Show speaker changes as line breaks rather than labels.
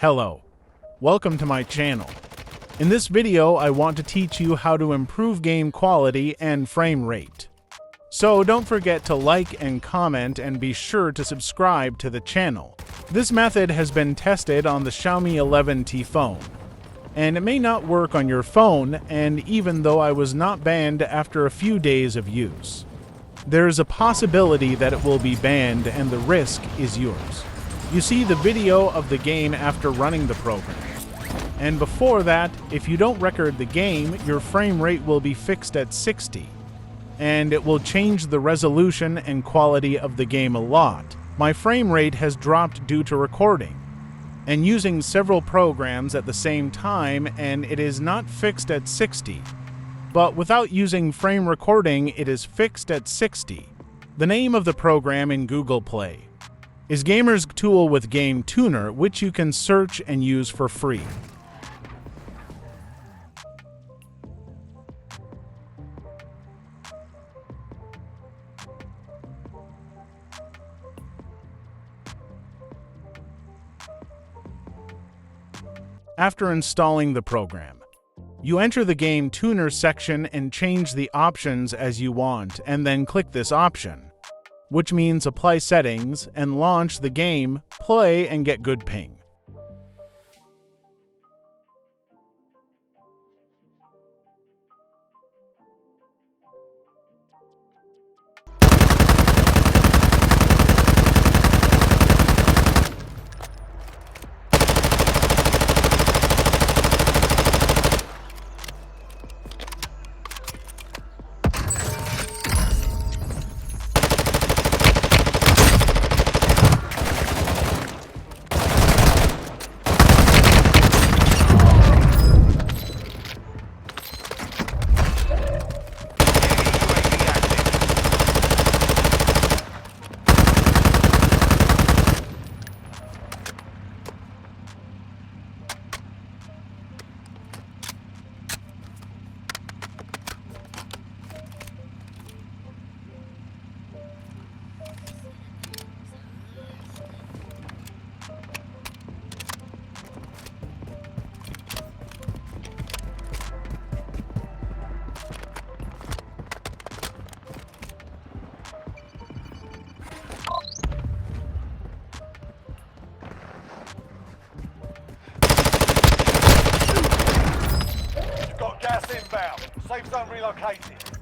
Hello, welcome to my channel. In this video, I want to teach you how to improve game quality and frame rate. So don't forget to like and comment and be sure to subscribe to the channel. This method has been tested on the Xiaomi 11T phone, and it may not work on your phone, and even though I was not banned after a few days of use. There is a possibility that it will be banned and the risk is yours. You see the video of the game after running the program. And before that, if you don't record the game, your frame rate will be fixed at 60. And it will change the resolution and quality of the game a lot. My frame rate has dropped due to recording and using several programs at the same time, and it is not fixed at 60. But without using frame recording, it is fixed at 60. The name of the program in Google Play is Gamer's Tool with Game Tuner, which you can search and use for free. After installing the program, you enter the Game Tuner section and change the options as you want, and then click this option, which means apply settings, and launch the game, play, and get good ping.
Gas inbound. Safe zone relocated.